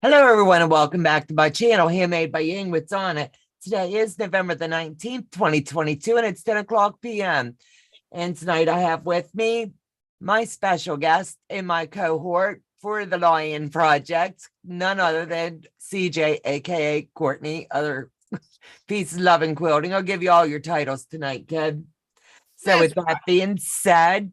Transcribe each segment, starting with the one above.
Hello, everyone, and welcome back to my channel, Handmade by Ying with Donna. Today is November the 19th, 2022, and it's 10 o'clock p.m. And tonight I have with me my special guest in my cohort for the Lion Project, none other than CJ, aka Courtney, other Peace, Love, and Quilting. I'll give you all your titles tonight, kid. So with that being said,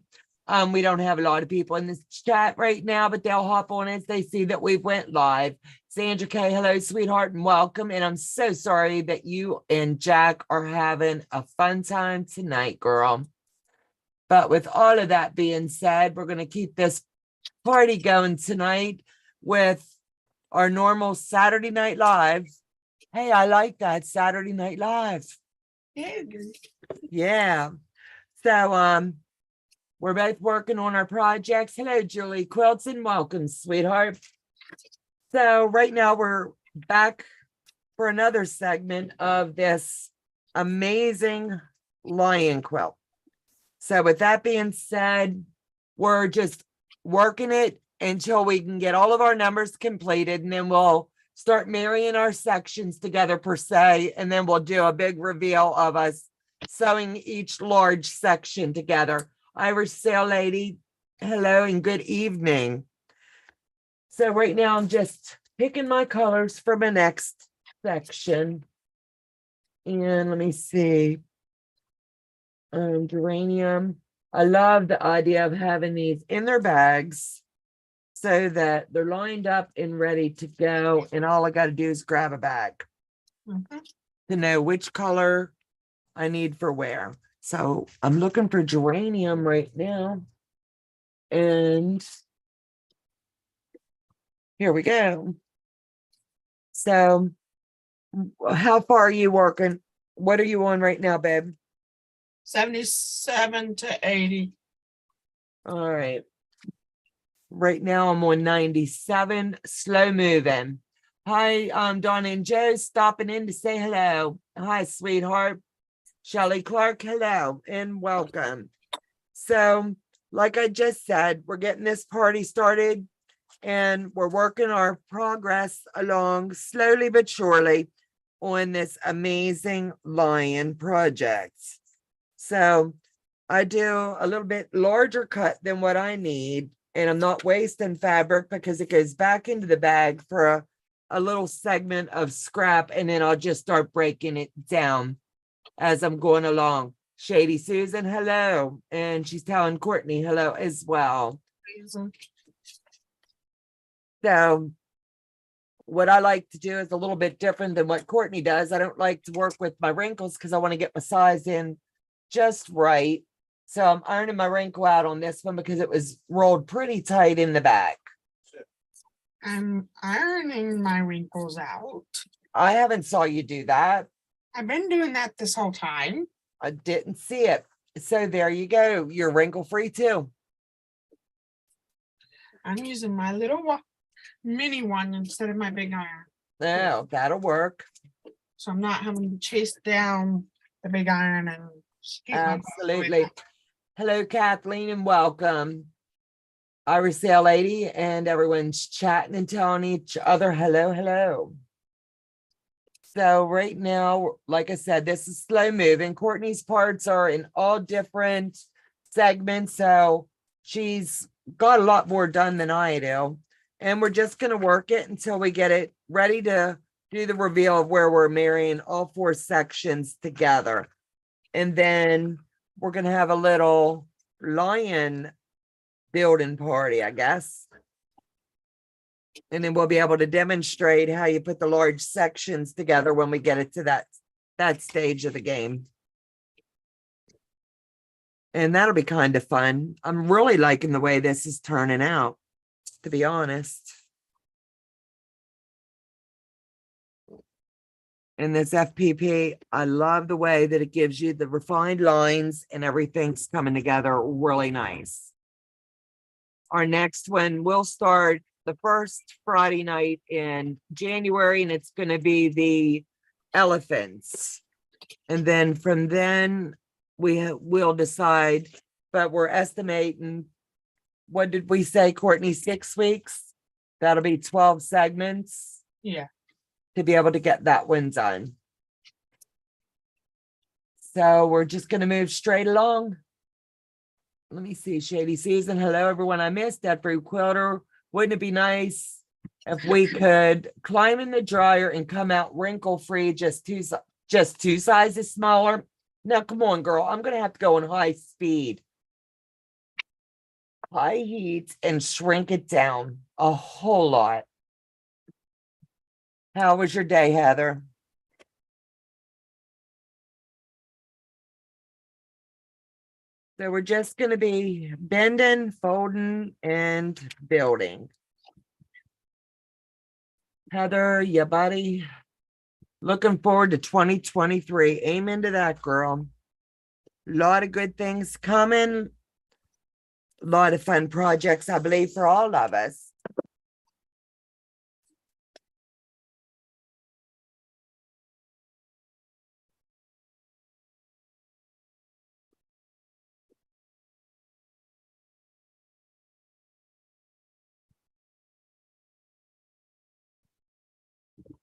we don't have a lot of people in this chat right now, but they'll hop on as they see that we've went live. Sandra K, hello, sweetheart, and welcome. And I'm so sorry that you and Jack are having a fun time tonight, girl. But with all of that being said, we're going to keep this party going tonight with our normal Saturday Night Live. Hey, I like that, Saturday Night Live. Yeah. So, we're both working on our projects. Hello, Julie Quilton. Welcome, sweetheart. So right now we're back for another segment of this amazing lion quilt. So with that being said, we're just working it until we can get all of our numbers completed, and then we'll start marrying our sections together per se, and then we'll do a big reveal of us sewing each large section together. Irish Sail Lady, hello and good evening. So right now I'm just picking my colors for my next section. And let me see. Geranium. I love the idea of having these in their bags so that they're lined up and ready to go. And all I got to do is grab a bag to know which color I need for where. So I'm looking for geranium right now. And here we go. So how far are you working? What are you on right now, babe? 77 to 80. All right. Right now I'm on 97, slow moving. Hi, Donna and Joe stopping in to say hello. Hi, sweetheart. Shelley Clark, hello and welcome. So, like I just said, we're getting this party started and we're working our progress along slowly but surely on this amazing lion project. So, I do a little bit larger cut than what I need, and I'm not wasting fabric because it goes back into the bag for a little segment of scrap, and then I'll just start breaking it down as I'm going along. Shady Susan, hello. And she's telling Courtney hello as well. So what I like to do is a little bit different than what Courtney does. I don't like to work with my wrinkles because I want to get my size in just right. So I'm ironing my wrinkle out on this one because it was rolled pretty tight in the back. I'm ironing my wrinkles out. I haven't saw you do that. I've been doing that this whole time. I didn't see it. So there you go. You're wrinkle free too. I'm using my little mini one instead of my big iron. Oh, that'll work. So I'm not having to chase down the big iron and absolutely. Hello, Kathleen, and welcome. Irish Sail Lady, and everyone's chatting and telling each other hello, hello. So right now, like I said, this is slow moving. Courtney's parts are in all different segments, so she's got a lot more done than I do. And we're just going to work it until we get it ready to do the reveal of where we're marrying all four sections together. And then we're going to have a little lion building party, I guess. And then we'll be able to demonstrate how you put the large sections together when we get it to that stage of the game. And that'll be kind of fun. I'm really liking the way this is turning out, to be honest. And this FPP, I love the way that it gives you the refined lines and everything's coming together really nice. Our next one will start the first Friday night in January, and it's going to be the elephants. And then from then we'll decide, but we're estimating, what did we say, Courtney, 6 weeks? That'll be 12 segments Yeah. to be able to get that one done. So we're just going to move straight along. Let me see. Shady Susan. Hello, everyone. I missed that fruit quilter. Wouldn't it be nice if we could climb in the dryer and come out wrinkle-free, just two sizes smaller? Now, come on, girl. I'm going to have to go in high speed, high heat, and shrink it down a whole lot. How was your day, Heather? So we're just going to be bending, folding, and building. Heather, your buddy, looking forward to 2023. Amen to that, girl. A lot of good things coming. A lot of fun projects, I believe, for all of us.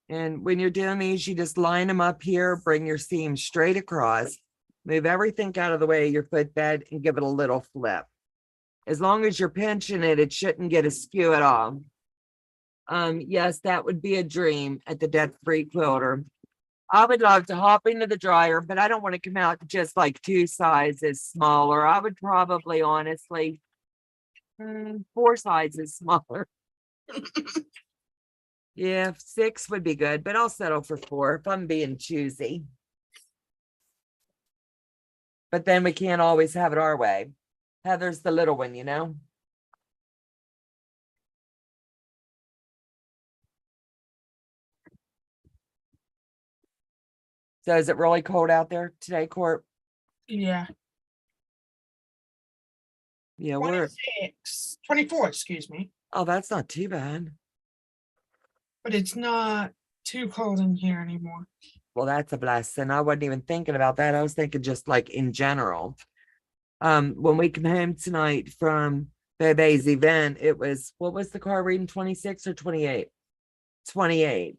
And when you're doing these, you just line them up here, bring your seam straight across, move everything out of the way of your footbed, and give it a little flip. As long as you're pinching it, it shouldn't get askew at all. Yes, that would be a dream at the debt-free quilter. I would love to hop into the dryer, but I don't want to come out just like two sizes smaller. I would probably, honestly, 4 sizes smaller. Yeah, 6 would be good, but I'll settle for 4 if I'm being choosy. But then we can't always have it our way. Heather's the little one, you know? So is it really cold out there today, Court? Yeah. Yeah, we're 24, excuse me. oh, that's not too bad. But it's not too cold in here anymore. Well, that's a blessing. I wasn't even thinking about that. I was thinking just like in general. When we come home tonight from Bebe's event, it was, what was the car reading, 26 or 28? 28.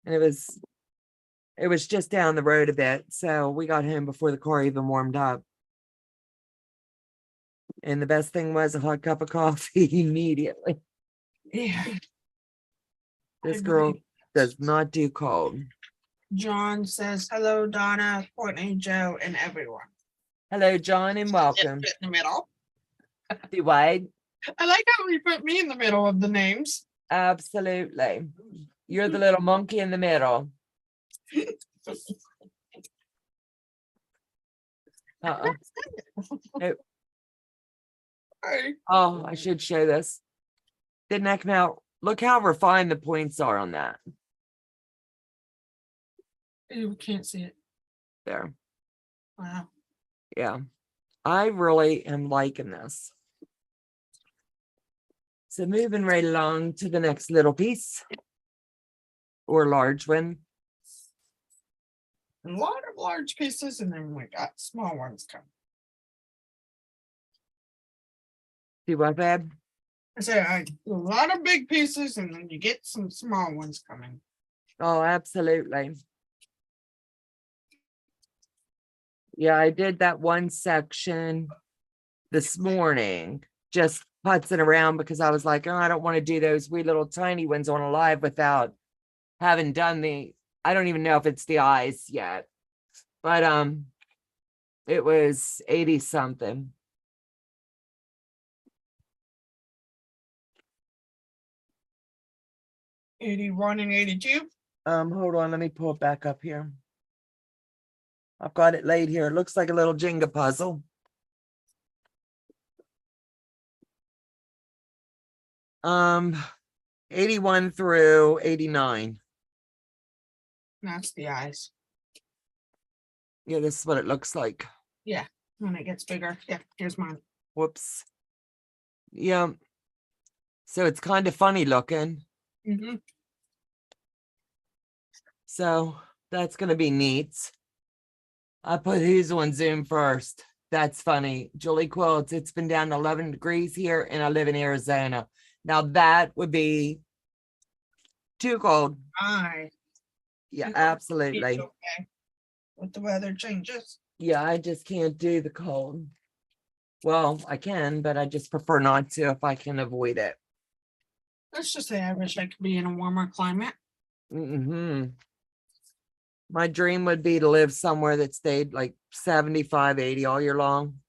And it was just down the road a bit. So we got home before the car even warmed up. And the best thing was a hot cup of coffee immediately. Yeah. This I girl agree. does not do cold. John says, hello, Donna, Courtney, Joe, and everyone. Hello, John, and welcome. In the middle. Do Wade. I like how we put me in the middle of the names. Absolutely. You're the little monkey in the middle. Uh-oh. Nope. Hey. Oh, I should show this. Didn't that come out? Look how refined the points are on that. You can't see it. There. Wow. Yeah. I really am liking this. So moving right along to the next little piece. Or large one. A lot of large pieces, and then we got small ones coming. See what, babe? I say a lot of big pieces, and then you get some small ones coming. Oh, absolutely. Yeah, I did that one section this morning, just putzing around because I was like, oh, I don't want to do those wee little tiny ones on a live without having done I don't even know if it's the eyes yet, but it was 80 something. $81 and $82. Hold on, let me pull it back up here. I've got it laid here. It looks like a little Jenga puzzle. Um, 81 through 89. That's the eyes. Yeah, this is what it looks like. Yeah, when it gets bigger. Yeah, here's mine. Whoops. Yeah. So it's kind of funny looking. Mm-hmm. So that's going to be neat. I put who's on Zoom first. That's funny. Julie Quilts, it's been down to 11 degrees here and I live in Arizona. Now that would be too cold. Aye. Yeah, It's absolutely. okay. With the weather changes. Yeah, I just can't do the cold. Well, I can, but I just prefer not to if I can avoid it. Let's just say I wish I could be in a warmer climate. My dream would be to live somewhere that stayed like 75, 80 all year long.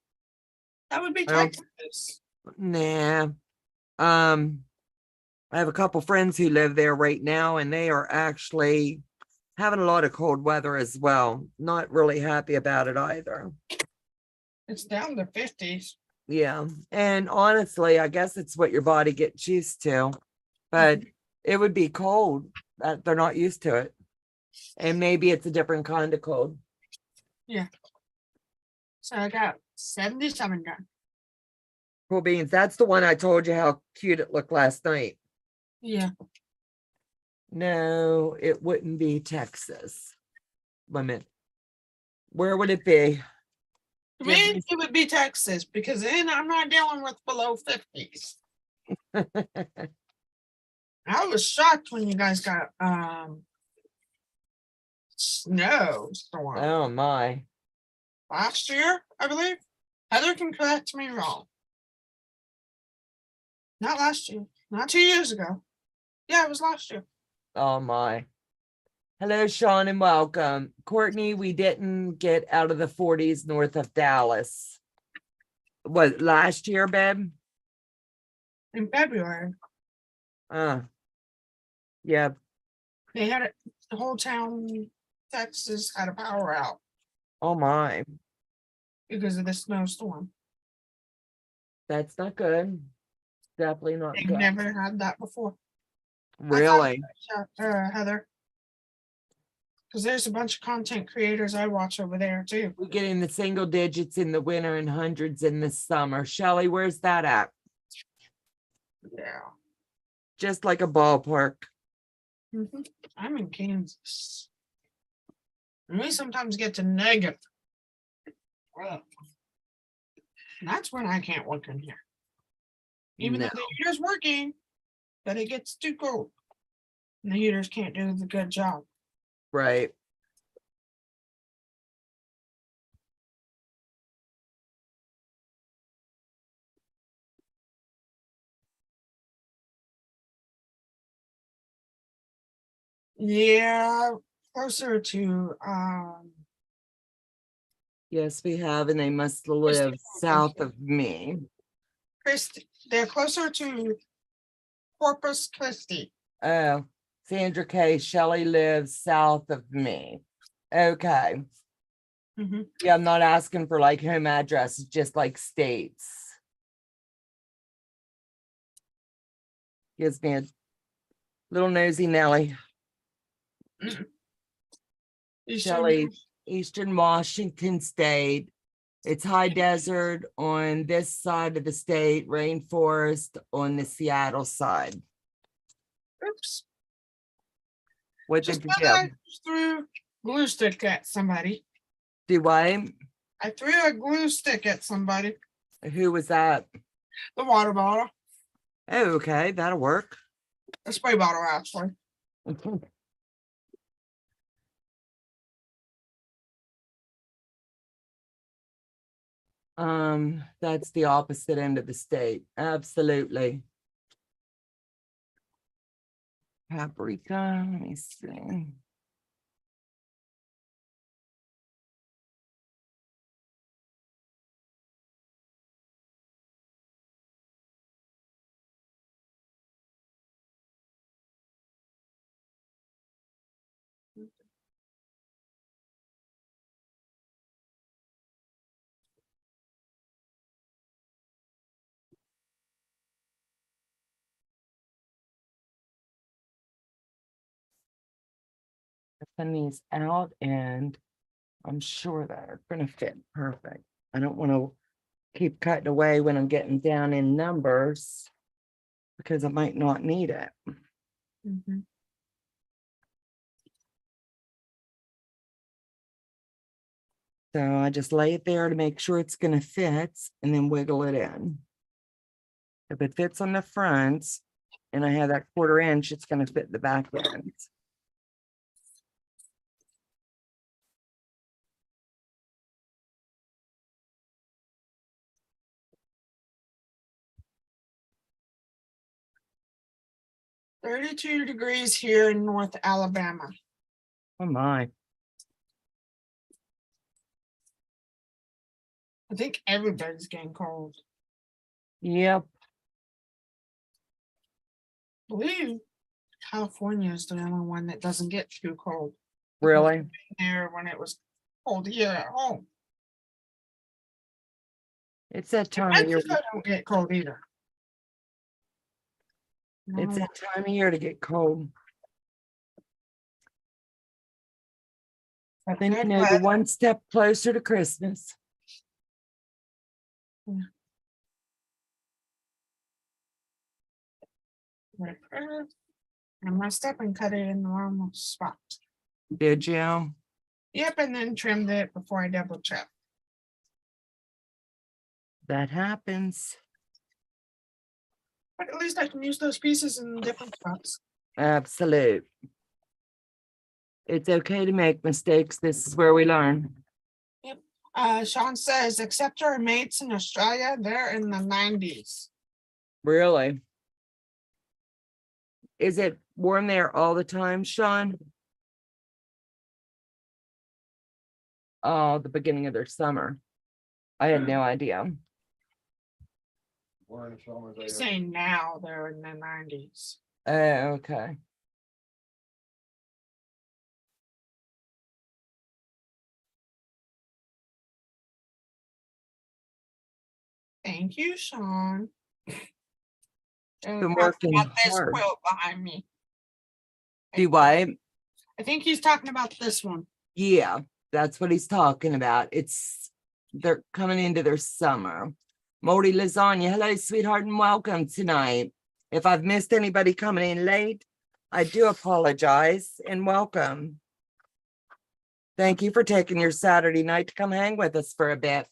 That would be I don't- Texas. Nah. I have a couple friends who live there right now, and they are actually having a lot of cold weather as well. Not really happy about it either. It's down to 50s. Yeah. And honestly, I guess it's what your body gets used to, but it would be cold that they're not used to it. And maybe it's a different kind of cold. Yeah. So I got 77 done. Cool beans. That's the one I told you how cute it looked last night. Yeah. No, it wouldn't be Texas. Wait a minute. Where would it be? To me, it would be Texas because then I'm not dealing with below 50s. I was shocked when you guys got snowstorm Oh my. last year, I believe. Heather can correct me wrong. Not last year, not 2 years ago. Yeah, it was last year. Oh my. Hello, Sean, and welcome. Courtney, we didn't get out of the 40s north of Dallas. What, last year, babe? In February, Yeah. they had it, the whole town, Texas had a power out Oh my. because of the snowstorm. That's not good. Definitely not They've good. never had that before. Really? Heather. Because there's a bunch of content creators I watch over there too. We get in the single digits in the winter and hundreds in the summer. Shelly, where's that at? Yeah. Just like a ballpark. I'm in Kansas. And we sometimes get to negative. Well, that's when I can't work in here. Even No. though the heater's working, but it gets too cold. And the heaters can't do the good job. Right. Yeah, closer to Yes, we have, and they must live south of me. Christie. They're closer to Corpus Christi. Oh, Sandra K. Shelley lives south of me. Okay. Yeah, I'm not asking for like home address, just like states. Gives me a little nosy Nelly. Shelley, Eastern Washington State. It's high desert on this side of the state, rainforest on the Seattle side. Oops. What Just did you do? I threw glue stick at somebody. Do I? I threw a glue stick at somebody. Who was that? The water bottle. Oh, okay, that'll work. A spray bottle, actually. That's the opposite end of the state. Absolutely. Paprika, let me see. Send these out and I'm sure they're gonna fit perfect. I don't want to keep cutting away when I'm getting down in numbers because I might not need it. So I just lay it there to make sure it's gonna fit and then wiggle it in. If it fits on the front and I have that 1/4 inch, it's gonna fit the back end. "32 degrees here in North Alabama." Oh my, I think everybody's getting cold. yep, I believe California is the only one that doesn't get too cold. really? There when it was cold here at home. It's that time of year, Mexico don't get cold either. it's No, that time of year to get cold. but Then you good know, you're weather. one step closer to Christmas. I messed up and cut it in the wrong spot. Did you? Yep, and then trimmed it before I double checked. That happens. But at least I can use those pieces in different spots. Absolute. It's okay to make mistakes. This is where we learn. Sean says, except our mates in Australia, they're in the 90s. Really? Is it warm there all the time, Sean? Oh, the beginning of their summer. I had no idea. He's saying now they're in the 90s. Oh, okay. Thank you, Sean. Been working Got this hard. quilt behind me. Do what? I think he's talking about this one. Yeah, that's what he's talking about. They're coming into their summer. Moldy Lasagna, hello, sweetheart, and welcome tonight. If I've missed anybody coming in late, I do apologize and welcome. Thank you for taking your Saturday night to come hang with us for a bit.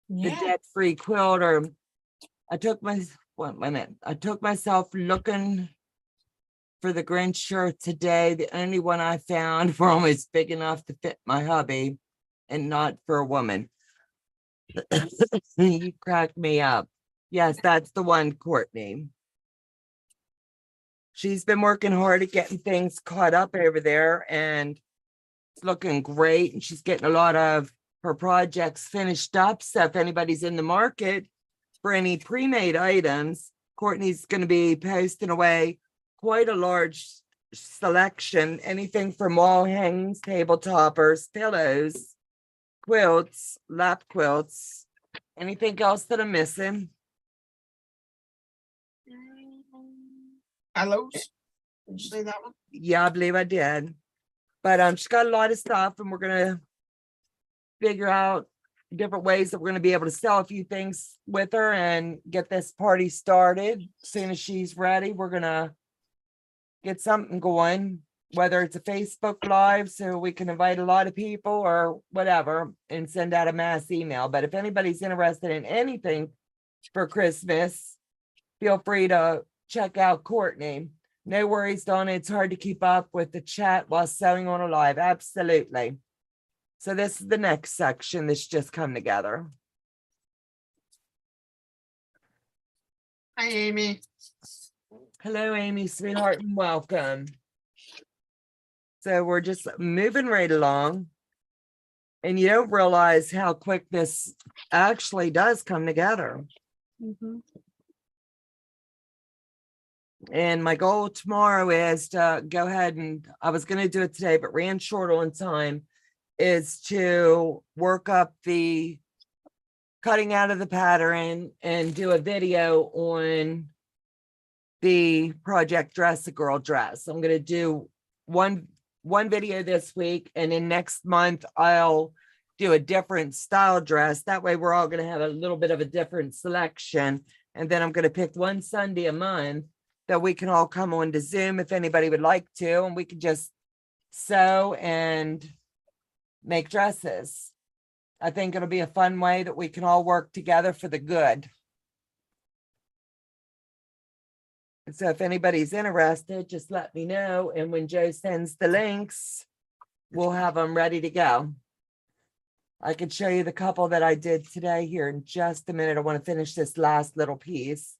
The Yeah. debt-free quilter. I took myself looking for the Grinch shirt today. The only one I found were almost big enough to fit my hubby and not for a woman. You cracked me up. Yes, that's the one, Courtney. She's been working hard at getting things caught up over there and it's looking great. And she's getting a lot of her projects finished up. So if anybody's in the market for any pre-made items, Courtney's going to be posting away quite a large selection, anything from wall hangings, table toppers, pillows, quilts, lap quilts, anything else that I'm missing. Hellos. Did you say that one? Yeah, I believe I did. But she's got a lot of stuff and we're gonna figure out different ways that we're gonna be able to sell a few things with her and get this party started. As soon as she's ready, we're gonna get something going, whether it's a Facebook Live so we can invite a lot of people or whatever and send out a mass email. But if anybody's interested in anything for Christmas, feel free to check out Courtney. No worries, Donna. It's hard to keep up with the chat while sewing on a live. Absolutely. So this is the next section that's just come together. Hi, Amy. Hello, Amy, sweetheart, and welcome. So we're just moving right along. And you don't realize how quick this actually does come together. Mhm. And my goal tomorrow is to go ahead and I was going to do it today, but ran short on time, is to work up the cutting out of the pattern and do a video on the project Dress a Girl Dress. I'm going to do one video this week, and then next month I'll do a different style dress. That way we're all going to have a little bit of a different selection. And then I'm going to pick one Sunday a month that we can all come on to Zoom if anybody would like to, and we can just sew and make dresses. I think it'll be a fun way that we can all work together for the good. So if anybody's interested, just let me know. And when Joe sends the links, we'll have them ready to go. I can show you the couple that I did today here in just a minute. I want to finish this last little piece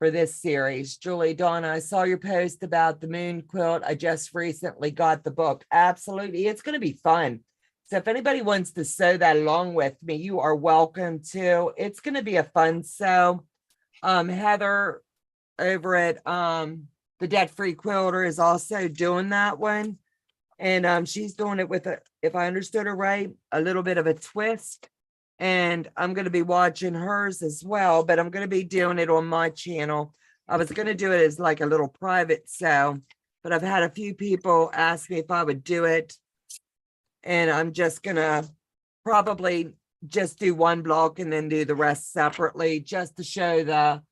for this series. Julie, Donna, I saw your post about the moon quilt. I just recently got the book. Absolutely. It's going to be fun. So if anybody wants to sew that along with me, you are welcome to. It's going to be a fun sew. Heather over at the Debt Free Quilter is also doing that one. And she's doing it with, if I understood her right, a little bit of a twist. And I'm going to be watching hers as well, but I'm going to be doing it on my channel. I was going to do it as like a little private sew, but I've had a few people ask me if I would do it. And I'm just going to probably just do one block and then do the rest separately, just to show the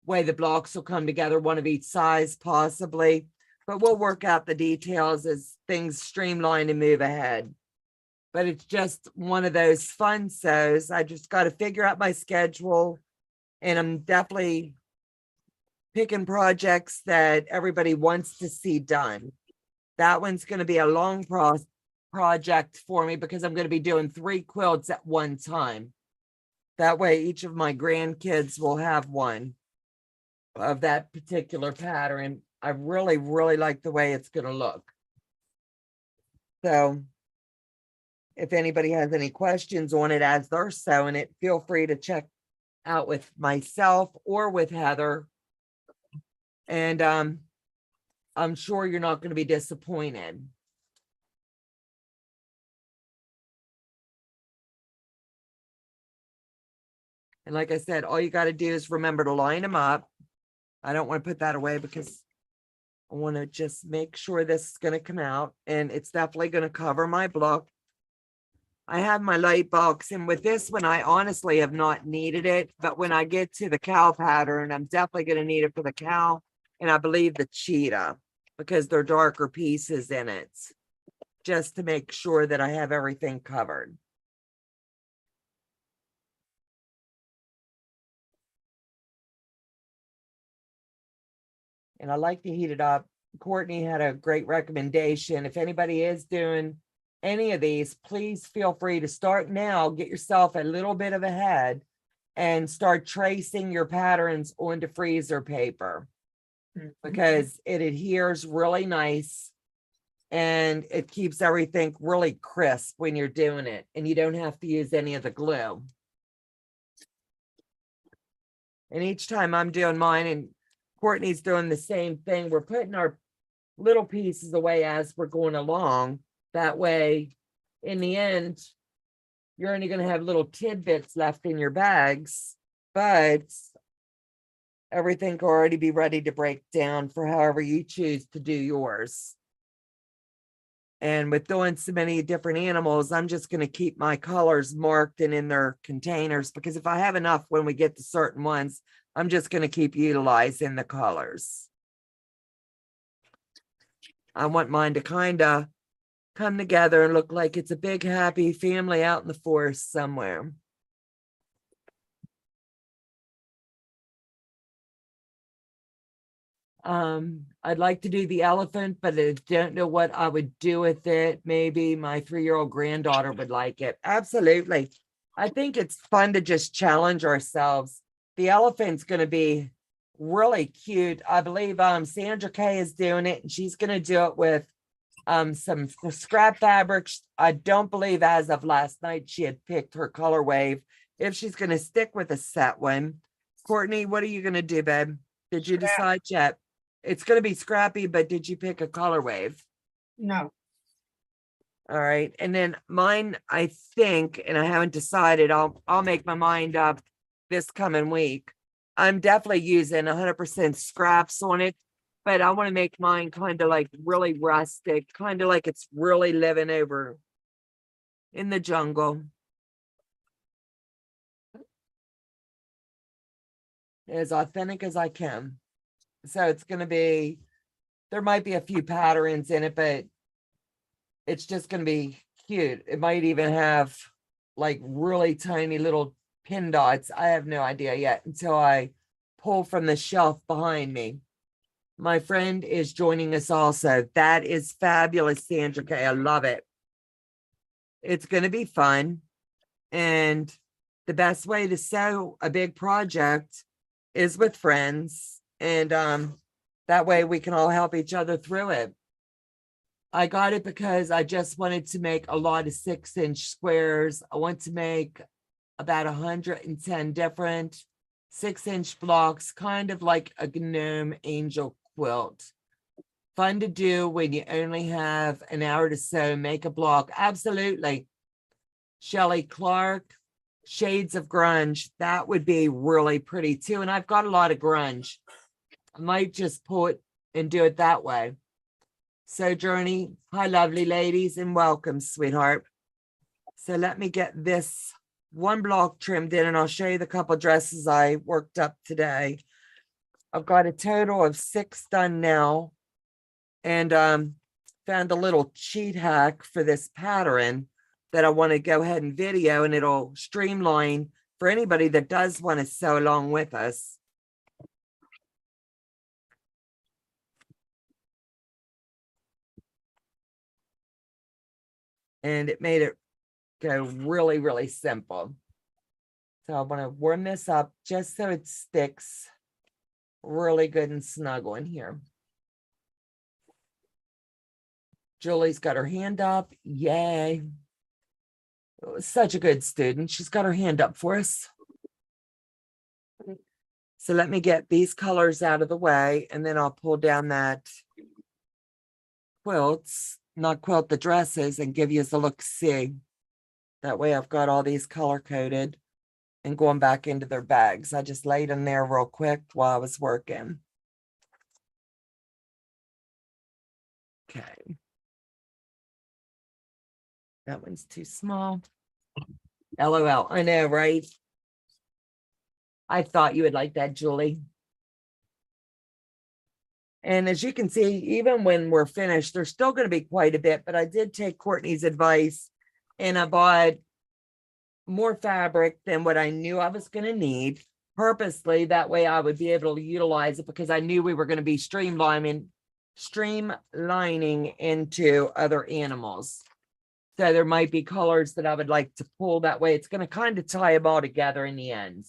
way the blocks will come together, one of each size possibly. But we'll work out the details as things streamline and move ahead. But it's just one of those fun sews. I just got to figure out my schedule. And I'm definitely picking projects that everybody wants to see done. That one's going to be a long project for me because I'm going to be doing 3 quilts at one time. That way, each of my grandkids will have one of that particular pattern. I really, really like the way it's going to look. So if anybody has any questions on it as they're sewing it, feel free to check out with myself or with Heather. And I'm sure you're not going to be disappointed. And like I said, all you got to do is remember to line them up. I don't want to put that away because I want to just make sure this is going to come out, and it's definitely going to cover my block. I have my light box, and with this one, I honestly have not needed it, but when I get to the cow pattern, I'm definitely going to need it for the cow, and I believe the cheetah, because they're darker pieces in it, just to make sure that I have everything covered. And I like to heat it up. Courtney had a great recommendation. If anybody is doing any of these, please feel free to start now. Get yourself a little bit of a head and start tracing your patterns onto freezer paper, because it adheres really nice and it keeps everything really crisp when you're doing it, and you don't have to use any of the glue. And each time I'm doing mine and Courtney's doing the same thing, we're putting our little pieces away as we're going along. That way, in the end, you're only going to have little tidbits left in your bags, but everything can already be ready to break down for however you choose to do yours. And with doing so many different animals, I'm just going to keep my colors marked and in their containers, because if I have enough when we get to certain ones, I'm just going to keep utilizing the colors. I want mine to kind of come together and look like it's a big happy family out in the forest somewhere. I'd like to do the elephant, but I don't know what I would do with it. Maybe my 3-year-old granddaughter would like it. Absolutely. I think it's fun to just challenge ourselves. The elephant's going to be really cute. I believe Sandra Kay is doing it, and she's going to do it with some scrap fabrics. I don't believe as of last night she had picked her color wave, if she's going to stick with a set one. Courtney, what are you going to do, babe? Did you decide yet? It's going to be scrappy, but did you pick a color wave? No. All right. And then mine, I think, and I haven't decided, I'll make my mind up this coming week. I'm definitely using 100% scraps on it, but I want to make mine kind of like really rustic, kind of like it's really living over in the jungle. As authentic as I can. So it's going to be, there might be a few patterns in it, but it's just going to be cute. It might even have like really tiny little pin dots. I have no idea yet until I pull from the shelf behind me. My friend is joining us also. That is fabulous, Sandra K. I love it. It's going to be fun. And the best way to sew a big project is with friends. And that way we can all help each other through it. I got it because I just wanted to make a lot of 6-inch squares. I want to make about 110 different 6-inch blocks, kind of like a gnome angel quilt. Fun to do when you only have an hour to sew, make a block. Absolutely. Shelley Clark, Shades of Grunge. That would be really pretty too. And I've got a lot of grunge. I might just pull it and do it that way. So Journey, hi lovely ladies, and welcome, sweetheart. So let me get this one block trimmed in, and I'll show you the couple dresses I worked up today. I've got a total of 6 done now, and found a little cheat hack for this pattern that I want to go ahead and video, and it'll streamline for anybody that does want to sew along with us. And it made it go really, really simple. So I want to warm this up just so it sticks really good and snuggle in here. Julie's got her hand up. Yay. Such a good student. She's got her hand up for us. So let me get these colors out of the way, and then I'll pull down that quilts, not quilt the dresses, and give you a look-see. That way I've got all these color coded and going back into their bags. I just laid them there real quick while I was working. Okay. That one's too small. LOL. I know, right? I thought you would like that, Julie. And as you can see, even when we're finished, there's still going to be quite a bit, but I did take Courtney's advice and I bought more fabric than what I knew I was going to need purposely. That way I would be able to utilize it, because I knew we were going to be streamlining into other animals. So there might be colors that I would like to pull. That way it's going to kind of tie them all together in the end.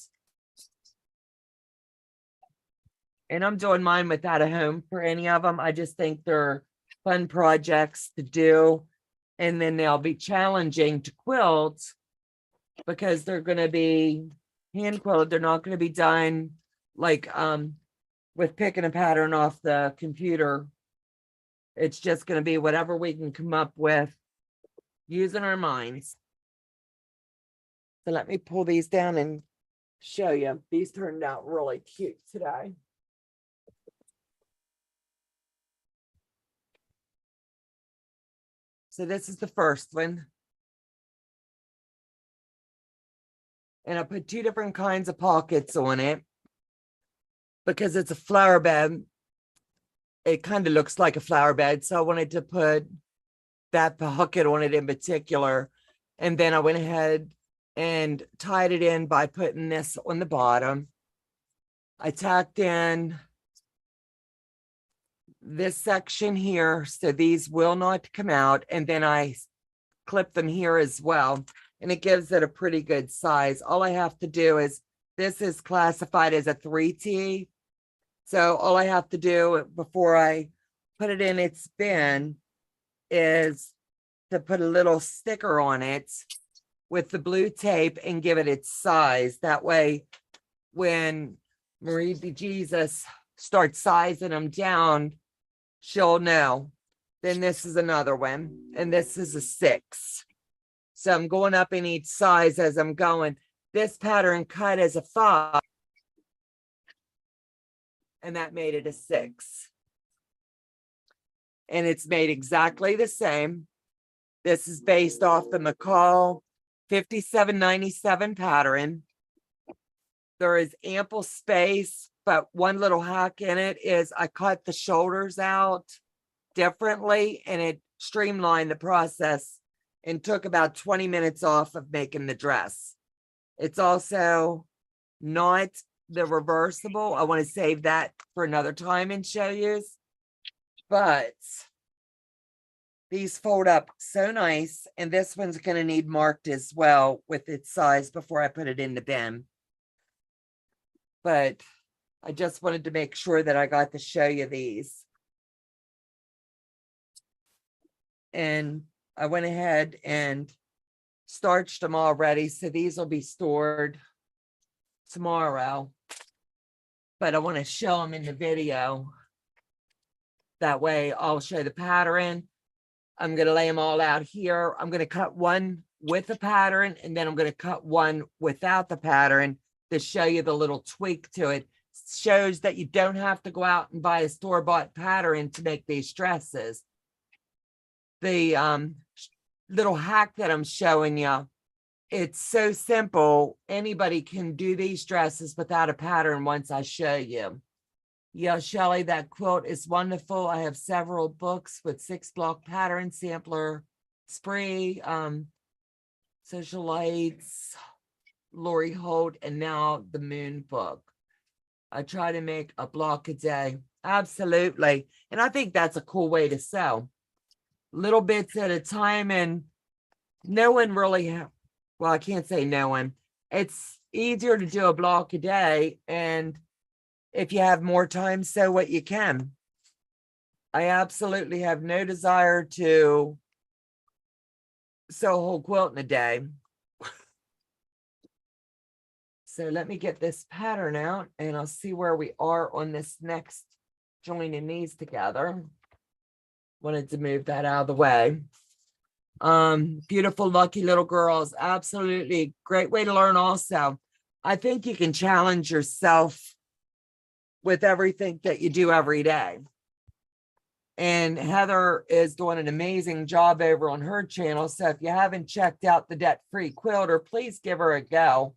And I'm doing mine without a home for any of them. I just think they're fun projects to do. And then they'll be challenging to quilt because they're going to be hand quilted. They're not going to be done like with picking a pattern off the computer. It's just going to be whatever we can come up with using our minds. So let me pull these down and show you. These turned out really cute today. So this is the first one. And I put 2 different kinds of pockets on it because it's a flower bed. It kind of looks like a flower bed. So I wanted to put that pocket on it in particular. And then I went ahead and tied it in by putting this on the bottom. I tacked in this section here, so these will not come out, and then I clip them here as well, and it gives it a pretty good size. All I have to do is, this is classified as a 3T, so all I have to do before I put it in its bin is to put a little sticker on it with the blue tape and give it its size. That way when Marie Jesus starts sizing them down, she'll know. Then this is another one, and this is a 6. So I'm going up in each size as I'm going. This pattern cut as a 5, and that made it a 6. And it's made exactly the same. This is based off the McCall 5797 pattern. There is ample space, but one little hack in it is I cut the shoulders out differently, and it streamlined the process and took about 20 minutes off of making the dress. It's also not the reversible. I want to save that for another time and show you. But these fold up so nice. And this one's going to need marked as well with its size before I put it in the bin. But I just wanted to make sure that I got to show you these. And I went ahead and starched them already. So these will be stored tomorrow. But I want to show them in the video. That way I'll show the pattern. I'm going to lay them all out here. I'm going to cut one with the pattern, and then I'm going to cut one without the pattern to show you the little tweak to it. Shows that you don't have to go out and buy a store-bought pattern to make these dresses. The little hack that I'm showing you, it's so simple. Anybody can do these dresses without a pattern once I show you. Yeah, Shelley, that quilt is wonderful. I have several books with 6-block pattern sampler, spree, social lights, Lori Holt, and now the Moon book. I try to make a block a day. Absolutely. And I think that's a cool way to sew. Little bits at a time, and no one really, well, I can't say no one. It's easier to do a block a day, and if you have more time, sew what you can. I absolutely have no desire to sew a whole quilt in a day. So let me get this pattern out, and I'll see where we are on this next joining these together. Wanted to move that out of the way. Beautiful, lucky little girls. Absolutely great way to learn also. I think you can challenge yourself with everything that you do every day. And Heather is doing an amazing job over on her channel. So if you haven't checked out the Debt-Free Quilter, please give her a go.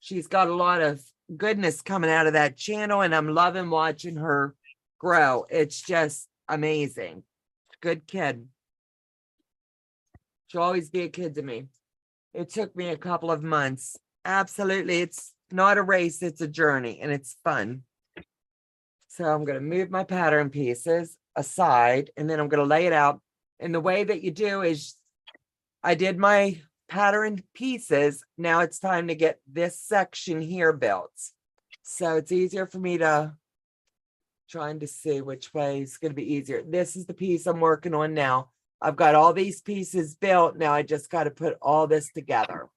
She's got a lot of goodness coming out of that channel, and I'm loving watching her grow. It's just amazing. Good kid. She'll always be a kid to me. It took me a couple of months. Absolutely. It's not a race, it's a journey, and it's fun. So I'm going to move my pattern pieces aside, and then I'm going to lay it out. And the way that you do is, I did my pattern pieces. Now it's time to get this section here built. So it's easier for me to trying to see which way is going to be easier. This is the piece I'm working on now. I've got all these pieces built. Now I just got to put all this together.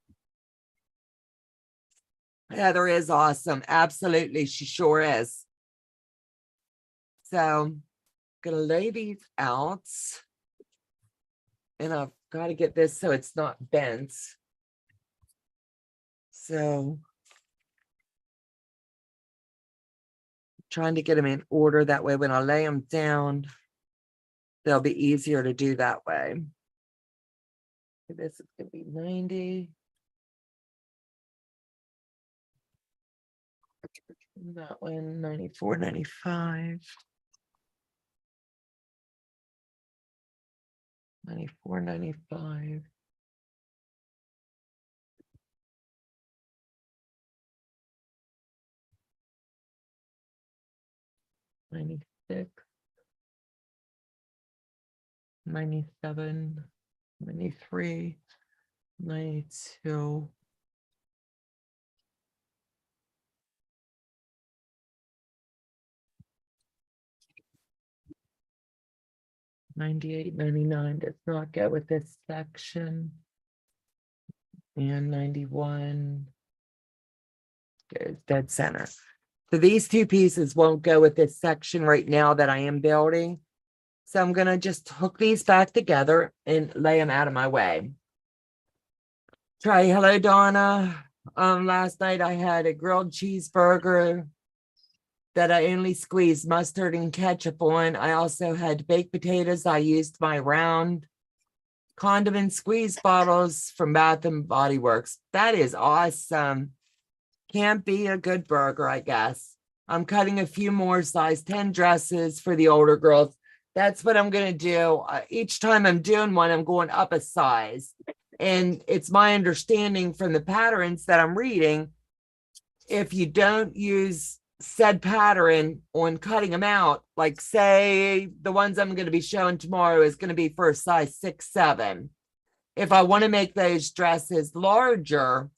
Heather is awesome. Absolutely. She sure is. So I'm going to lay these out. And I've got to get this so it's not bent. So trying to get them in order. That way, when I lay them down, they'll be easier to do that way. This is going to be 90. That one, 94, 95. 94, 95. 96. 97. 93. 92. 98, 99 does not go with this section. And 91 goes dead center. So these two pieces won't go with this section right now that I am building. So I'm going to just hook these back together and lay them out of my way. Try, hello, Donna. Last night I had a grilled cheeseburger that I only squeezed mustard and ketchup on. I also had baked potatoes. I used my round condiment squeeze bottles from Bath and Body Works. That is awesome. Can't be a good burger, I guess. I'm cutting a few more size 10 dresses for the older girls. That's what I'm going to do. Each time I'm doing one, I'm going up a size. And it's my understanding from the patterns that I'm reading if you don't use said pattern on cutting them out, like say the ones I'm going to be showing tomorrow is going to be for a size 6'7". If I want to make those dresses larger,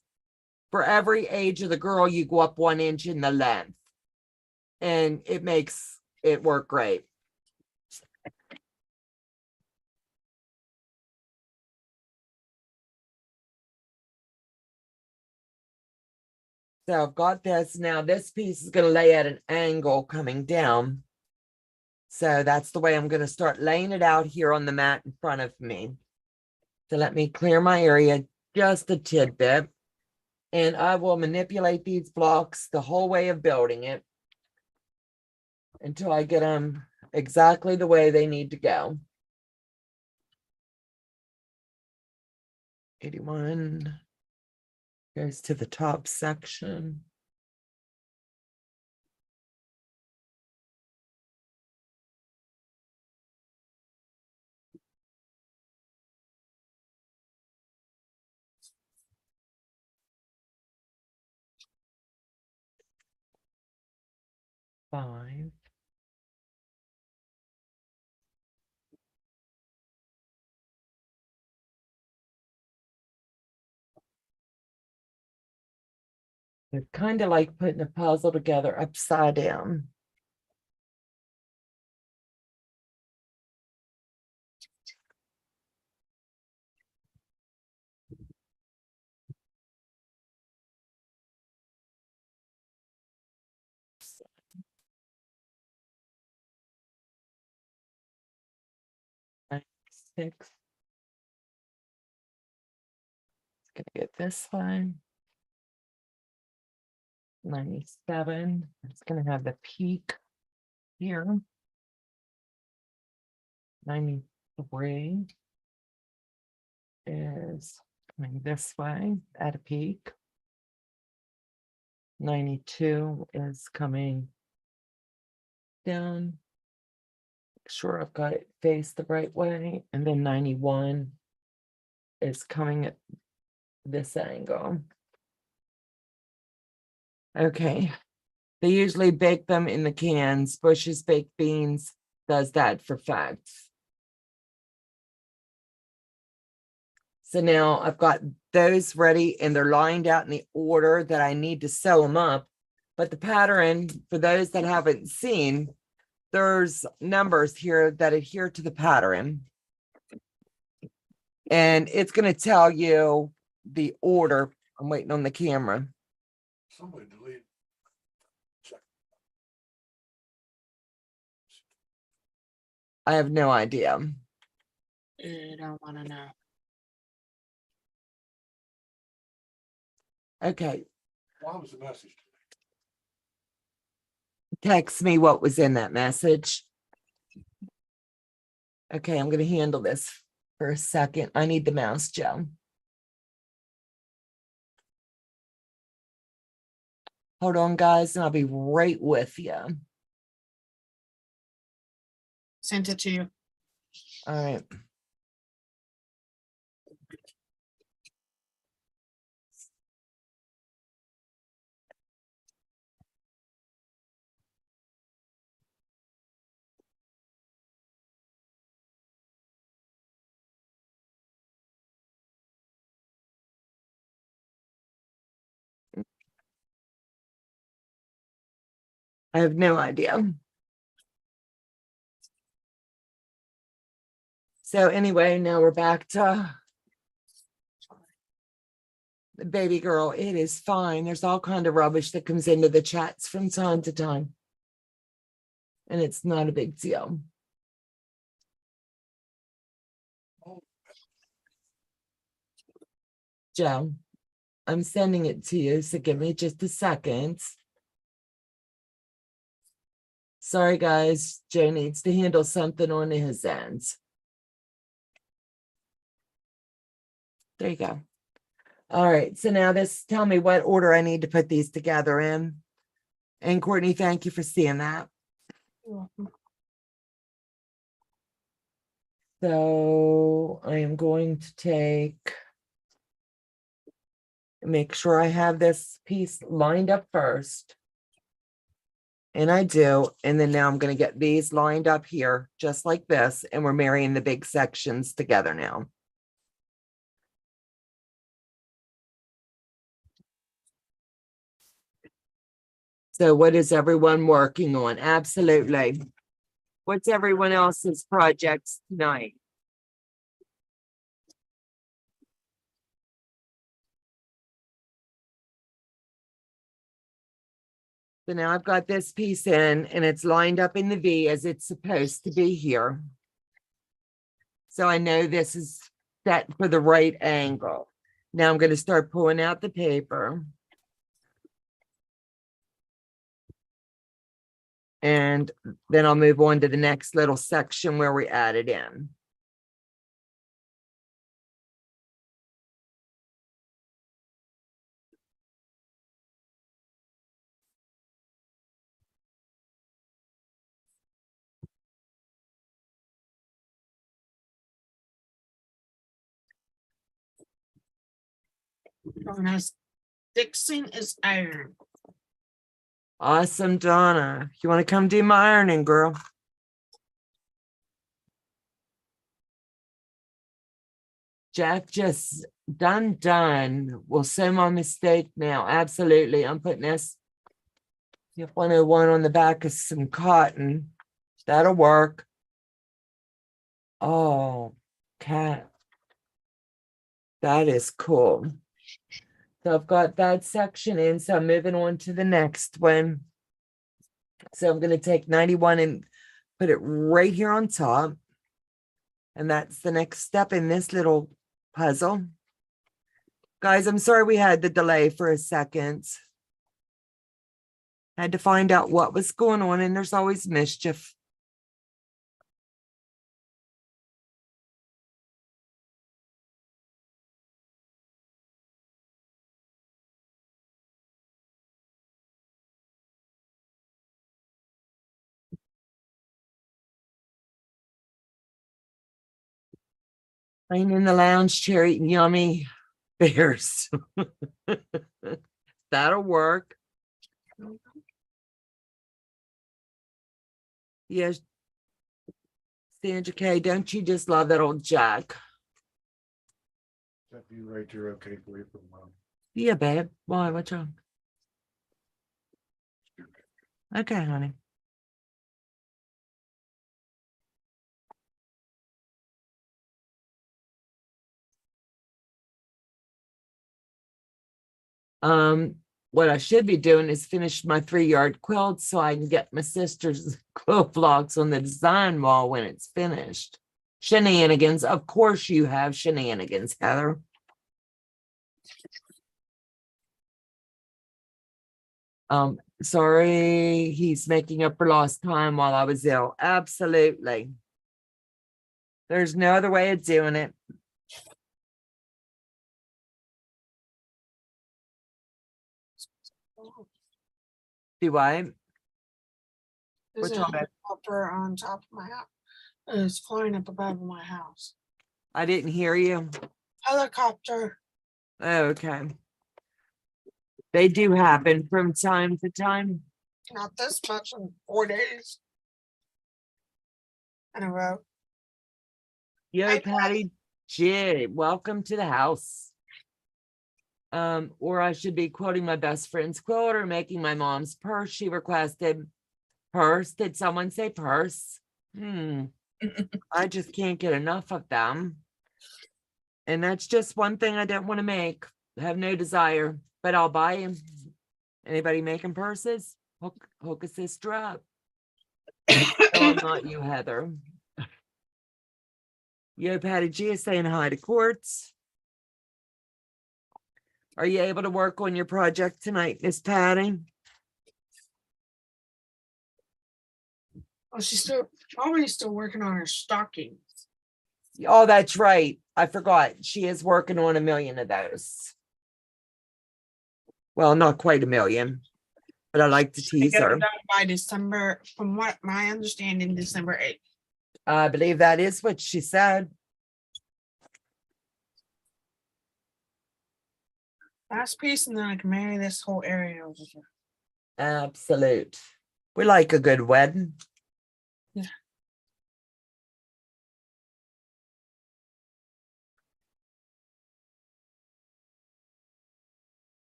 for every age of the girl, you go up 1 inch in the length. And it makes it work great. So I've got this. Now this piece is going to lay at an angle coming down. So that's the way I'm going to start laying it out here on the mat in front of me. So let me clear my area just a tidbit. And I will manipulate these blocks the whole way of building it until I get them exactly the way they need to go. 81 goes to the top section. Five. It's kind of like putting a puzzle together upside down. Six. It's gonna get this one. 97. It's gonna have the peak here. 93 is coming this way at a peak. 92 is coming down. Make sure I've got it faced the right way. And then 91 is coming at this angle. Okay. They usually bake them in the cans. Bush's Baked Beans does that for facts. So now I've got those ready and they're lined out in the order that I need to sew them up. But the pattern, for those that haven't seen, there's numbers here that adhere to the pattern. And it's going to tell you the order. I'm waiting on the camera. Somebody delete. Check. I have no idea. I don't want to know. Okay. What was the message? Text me what was in that message. Okay, I'm going to handle this for a second. I need the mouse gel. Hold on, guys, and I'll be right with you. Sent it to you. All right. I have no idea. So anyway, now we're back to the baby girl. It is fine. There's all kind of rubbish that comes into the chats from time to time. And it's not a big deal. Joe, I'm sending it to you, so give me just a second. Sorry, guys. Joe needs to handle something on his end. There you go. All right. So now tell me what order I need to put these together in. And Courtney, thank you for seeing that. You're welcome. So I am going to take Make sure I have this piece lined up first. And I do. And then now I'm going to get these lined up here, just like this. And we're marrying the big sections together now. So what is everyone working on? Absolutely. What's everyone else's projects tonight? So now I've got this piece in and it's lined up in the V as it's supposed to be here. So I know this is set for the right angle. Now I'm going to start pulling out the paper. And then I'll move on to the next little section where we add it in. Donna's fixing is iron. Awesome, Donna. You want to come do my ironing, girl? Jeff just done. We'll say my mistake now. Absolutely. I'm putting this F101 on the back of some cotton. That'll work. Oh, cat. That is cool. So I've got that section in, so I'm moving on to the next one. So I'm going to take 91 and put it right here on top. And that's the next step in this little puzzle. Guys, I'm sorry we had the delay for a second. Had to find out what was going on, and there's always mischief. Laying in the lounge chair eating yummy bears. That'll work. Yes. Sandra K, don't you just love that old Jack? That be right there, okay, for you for a while. Yeah, babe. Why? What's wrong? Okay, honey. What I should be doing is finish my 3-yard quilt so I can get my sister's quilt blocks on the design wall when it's finished. Shenanigans. Of course you have shenanigans, Heather. Sorry, he's making up for lost time while I was ill. Absolutely. There's no other way of doing it. Do I? There's What's a wrong, babe? helicopter on top of my house. It's flying up above my house. I didn't hear you. Helicopter. Oh, okay. They do happen from time to time. Not this much in 4 days in a row. Yo, Hi, Patty G, welcome to the house. Or I should be quoting my best friend's quote or making my mom's purse. She requested purse. Did someone say purse? I just can't get enough of them. And that's just one thing I don't want to make. I have no desire, but I'll buy them. Anybody making purses? Hook a sister up. No, I'm not you, Heather. Yo, Patty G is saying hi to Quartz. Are you able to work on your project tonight, Miss Patty? Oh, she's probably still working on her stockings. Oh, that's right. I forgot. She is working on 1 million of those. Well, not quite 1 million, but I like to tease Get her. them done by December, from what my understanding, December 8th. I believe that is what she said. Last piece, and then I can marry this whole area over here. Absolute. We like a good wedding. Yeah.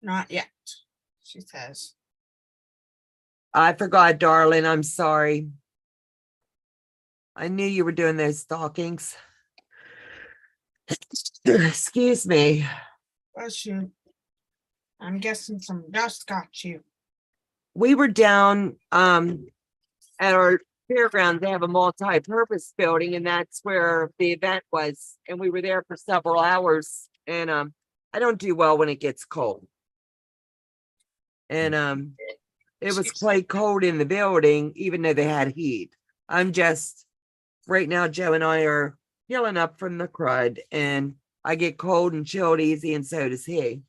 Not yet, she says. I forgot, darling. I'm sorry. I knew you were doing those stockings. Excuse me. Bless you. I'm guessing some dust got you. We were down at our fairgrounds. They have a multi-purpose building, and that's where the event was. And we were there for several hours. And I don't do well when it gets cold. And it was quite cold in the building, even though they had heat. I'm just right now, Joe and I are healing up from the crud, and I get cold and chilled easy, and so does he.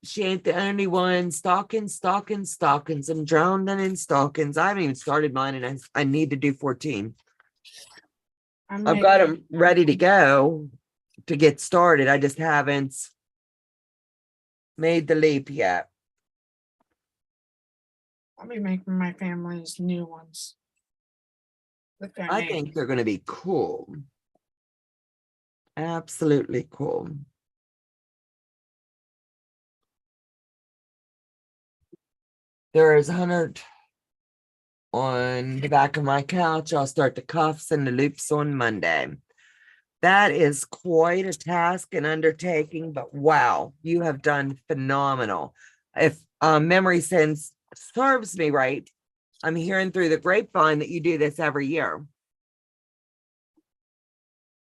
She ain't the only one. Stockings. I'm drowning in stockings. I haven't even started mine, and I need to do 14. I've got them ready to go to get started. I just haven't made the leap yet. I'll be making my family's new ones. With their I name. think they're going to be cool. Absolutely cool. There is 100 on the back of my couch. I'll start the cuffs and the loops on Monday. That is quite a task and undertaking, but wow, you have done phenomenal. If memory serves me right, I'm hearing through the grapevine that you do this every year.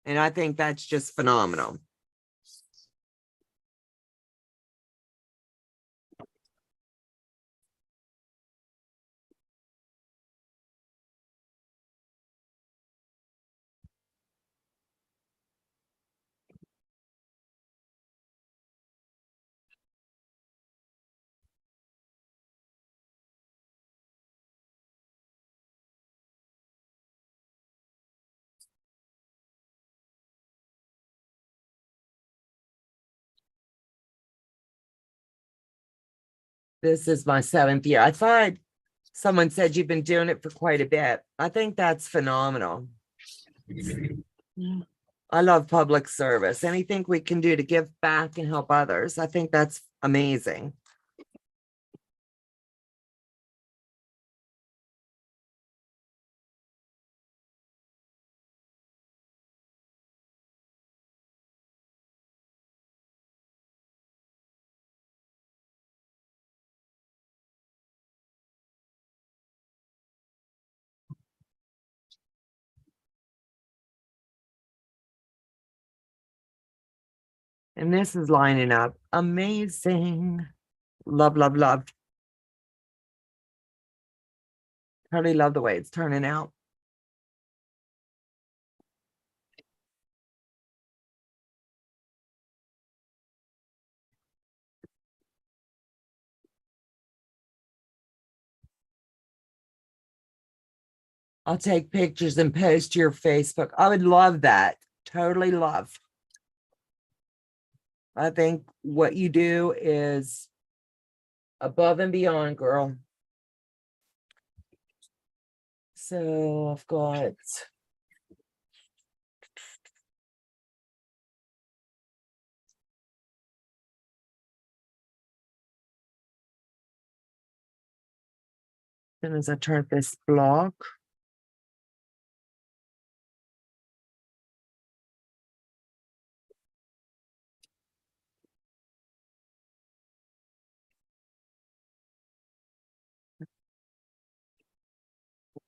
And I think that's just phenomenal. This is my 7th year. I thought someone said you've been doing it for quite a bit. I think that's phenomenal. Yeah. I love public service. Anything we can do to give back and help others, I think that's amazing. And this is lining up. Amazing. Love, love, love. Totally love the way it's turning out. I'll take pictures and post to your Facebook. I would love that. Totally love. I think what you do is above and beyond, girl. So I've got as I turn this block.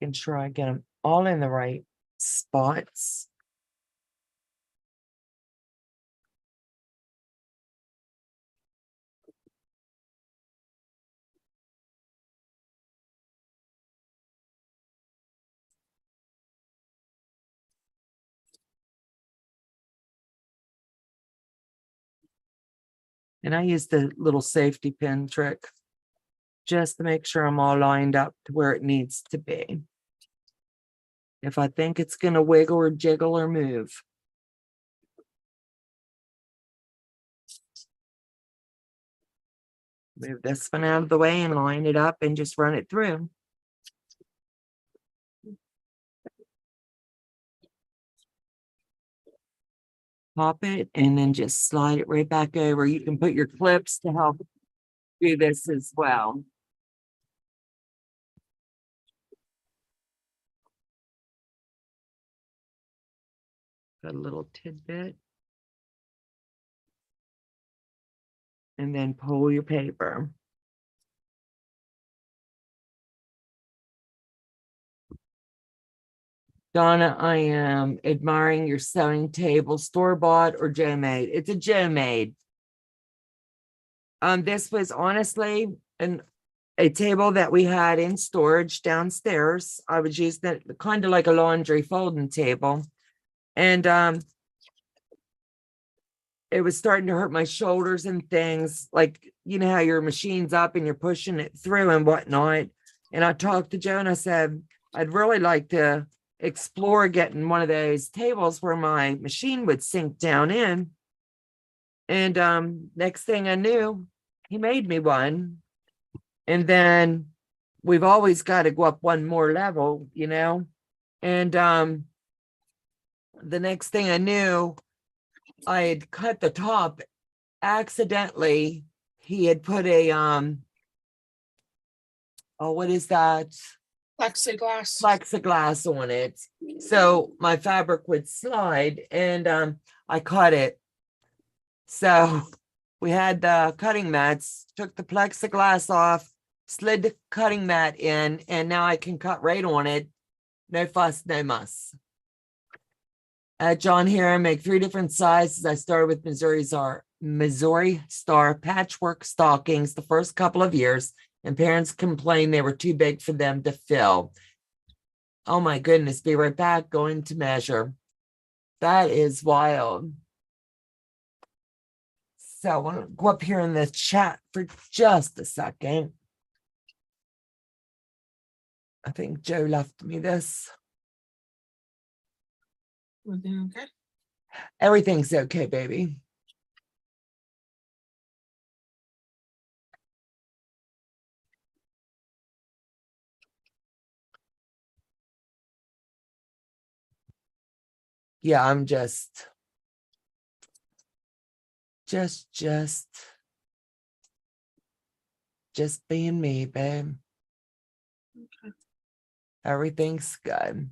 And try to get them all in the right spots. And I use the little safety pin trick just to make sure I'm all lined up to where it needs to be. If I think it's going to wiggle or jiggle or move. Move this one out of the way and line it up and just run it through. Pop it and then just slide it right back over. You can put your clips to help do this as well. Got a little tidbit. And then pull your paper. Donna, I am admiring your sewing table, store-bought or Joe-made. It's a Joe-made. This was honestly a table that we had in storage downstairs. I was using it kind of like a laundry folding table. And it was starting to hurt my shoulders and things, like, you know how your machine's up and you're pushing it through and whatnot. And I talked to Joe and I said, I'd really like to explore getting one of those tables where my machine would sink down in. And next thing I knew, he made me one. And then we've always got to go up one more level, you know. And the next thing I knew, I had cut the top accidentally. He had put a oh, what is that? Plexiglass on it. So my fabric would slide, and I cut it. So we had the cutting mats, took the plexiglass off, slid the cutting mat in, and now I can cut right on it. No fuss, no muss. John here, I make 3 different sizes. I started with Missouri Star patchwork stockings the first couple of years, and parents complained they were too big for them to fill. Oh my goodness, be right back, going to measure. That is wild. So I want to go up here in the chat for just a second. I think Joe left me this. Everything okay? Everything's okay, baby. Yeah, I'm just being me, babe. Okay. Everything's good.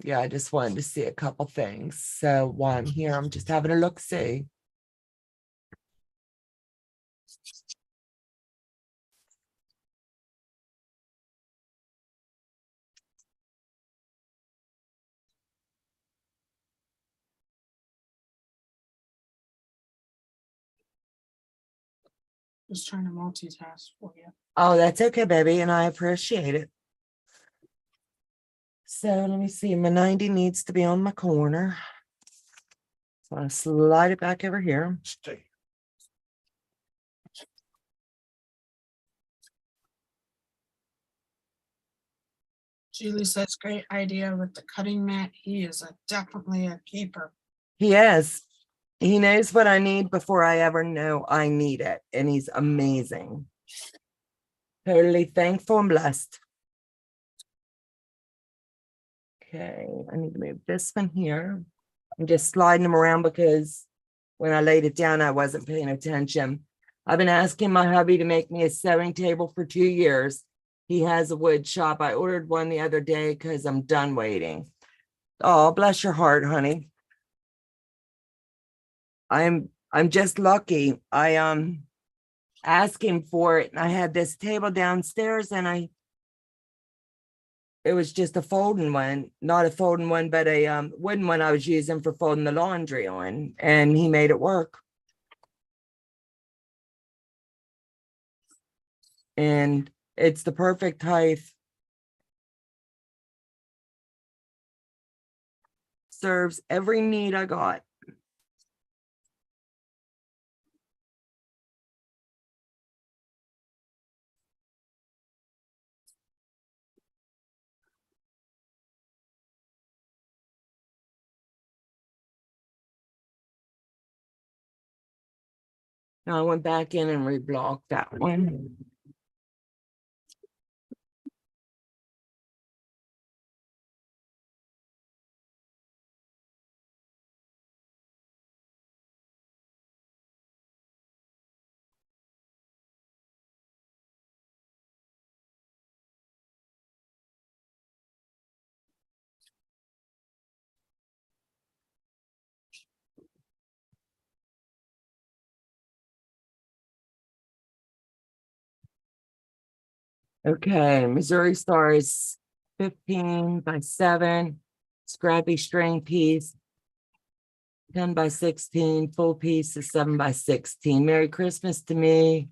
Yeah, I just wanted to see a couple things. So while I'm here, I'm just having a look-see. Just trying to multitask for you. Oh, that's okay, baby, and I appreciate it. So let me see. My 90 needs to be on my corner. So I'll slide it back over here. Stay. Julie says, great idea with the cutting mat. He is definitely a keeper. He is. He knows what I need before I ever know I need it. And he's amazing. Totally thankful and blessed. Okay, I need to move this one here. I'm just sliding them around because when I laid it down, I wasn't paying attention. I've been asking my hubby to make me a sewing table for 2 years. He has a wood shop. I ordered one the other day because I'm done waiting. Oh, bless your heart, honey. I'm just lucky. I asked him for it, and I had this table downstairs, and it was just a folding one, not a folding one, but a wooden one I was using for folding the laundry on, and he made it work. And it's the perfect height. Serves every need I got. Now I went back in and reblocked that one. Okay, Missouri Star is 15 by 7, scrappy string piece, 10 by 16, full piece is 7 by 16. Merry Christmas to me.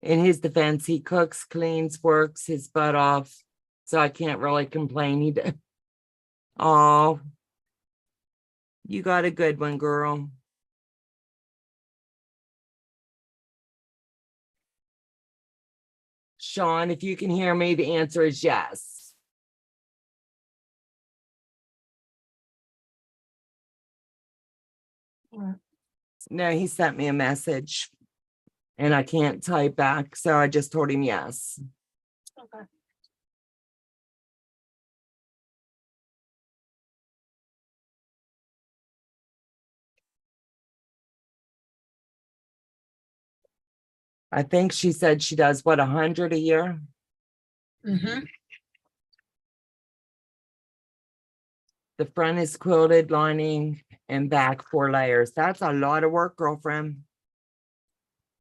In his defense, he cooks, cleans, works his butt off, so I can't really complain. He did. Oh, you got a good one, girl. Sean, if you can hear me, the answer is yes. Or- No, he sent me a message and I can't type back, so I just told him yes. Okay. I think she said she does what, 100 a year? Mm-hmm. The front is quilted, lining, and back 4 layers. That's a lot of work, girlfriend.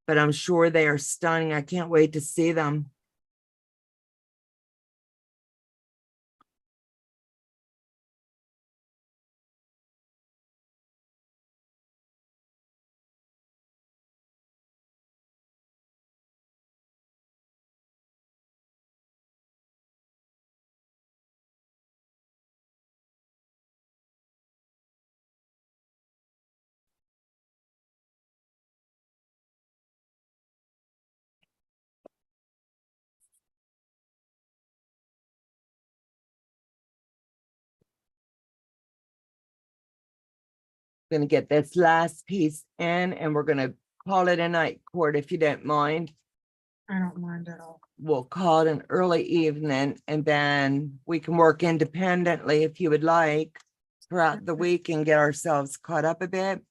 But I'm sure they are stunning. I can't wait to see them. Gonna get this last piece in and we're gonna call it a night, Court, if you don't mind. I don't mind at all. We'll call it an early evening and then we can work independently if you would like throughout the week and get ourselves caught up a bit.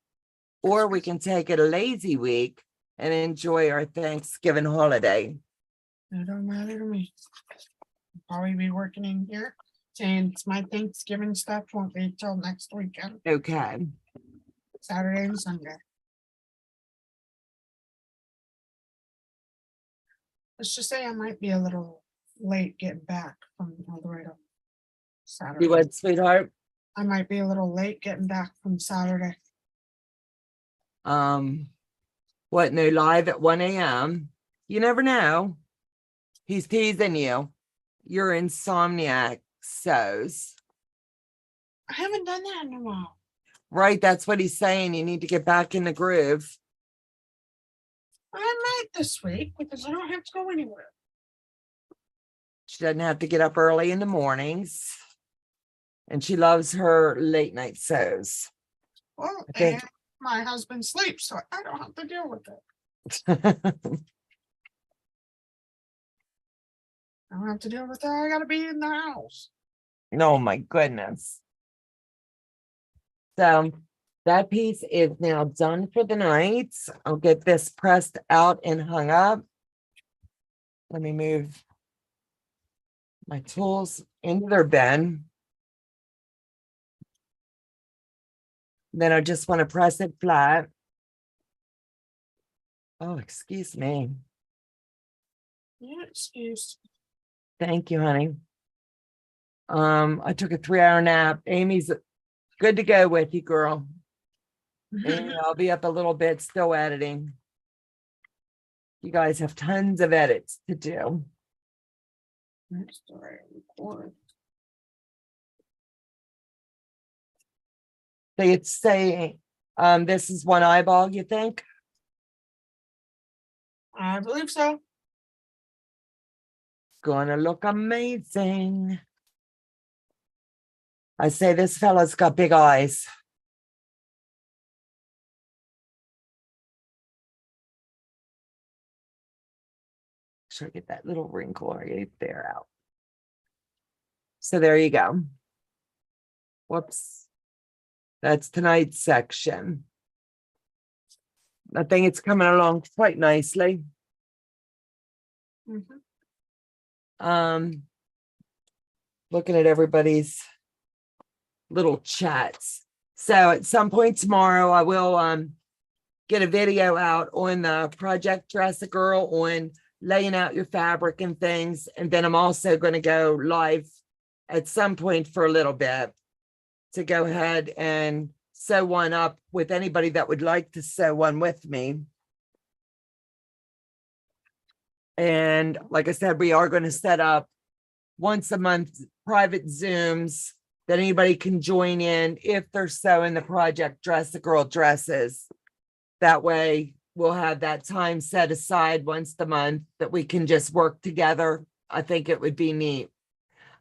Or we can take it a lazy week and enjoy our Thanksgiving holiday. It don't matter to me. I'll probably be working in here, since my Thanksgiving stuff won't be till next weekend, Okay. Saturday and Sunday. Let's just say I might be a little late getting back from all the way to You Saturday. what, sweetheart? I might be a little late getting back from Saturday. What, no live at 1 a.m.? You never know. He's teasing you. You're insomniac, so's. I haven't done that in a while. Right, that's what he's saying. You need to get back in the groove. I might this week because I don't have to go anywhere. She doesn't have to get up early in the mornings. And she loves her late night so's. Well, Okay. and my husband sleeps, so I don't have to deal with it. I don't have to deal with that. I gotta be in the house. Oh my goodness. So that piece is now done for the night. I'll get this pressed out and hung up. Let me move my tools into their bin. Then I just want to press it flat. Oh, excuse me. Yeah, excuse. Thank you, honey. I took a 3-hour nap. Amy's good to go with you, girl. Amy, I'll be up a little bit still editing. You guys have tons of edits to do. Next story, record. They'd say, this is one eyeball, you think? I believe so. Gonna look amazing. I say this fella's got big eyes. sure I get that little wrinkle right there out. So there you go. Whoops. That's tonight's section. I think it's coming along quite nicely. Mhm. Looking at everybody's little chats. So at some point tomorrow, I will get a video out on the Project Dress a Girl on laying out your fabric and things. And then I'm also going to go live at some point for a little bit to go ahead and sew one up with anybody that would like to sew one with me. And like I said, we are going to set up once a month private Zooms that anybody can join in if they're sewing the Project Dress a Girl dresses. That way we'll have that time set aside once a month that we can just work together. I think it would be neat.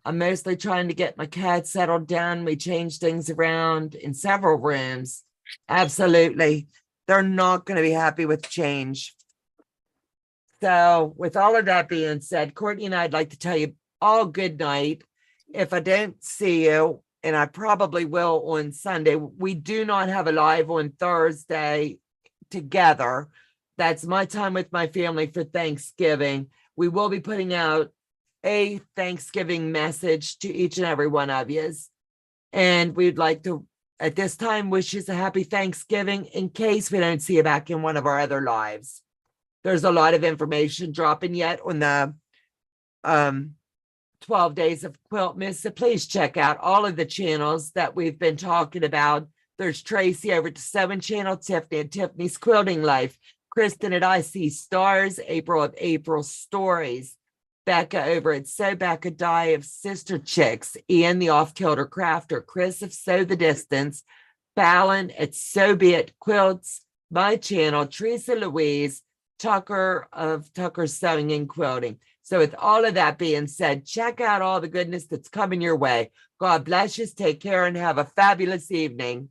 I'm mostly trying to get my cat settled down. We changed things around in several rooms. Absolutely. They're not going to be happy with change. So with all of that being said, Courtney and I'd like to tell you all good night. If I don't see you, and I probably will on Sunday, we do not have a live on Thursday together. That's my time with my family for Thanksgiving. We will be putting out a Thanksgiving message to each and every one of you. And we'd like to, at this time, wish you a happy Thanksgiving in case we don't see you back in one of our other lives. There's a lot of information dropping yet on the 12 days of Quiltmas. So please check out all of the channels that we've been talking about. There's Tracy over to 7 Channel, Tiffany and Tiffany's Quilting Life, Kristen at I See Stars, April of April Stories, Becca over at Sew Back a Die of Sister Chicks, Ian the Off-Kilter Crafter, Chris of Sew the Distance, Fallon at Sew Be It Quilts, my channel, Teresa Louise, Tucker of Tucker Sewing and Quilting. So with all of that being said, check out all the goodness that's coming your way. God bless you, take care, and have a fabulous evening.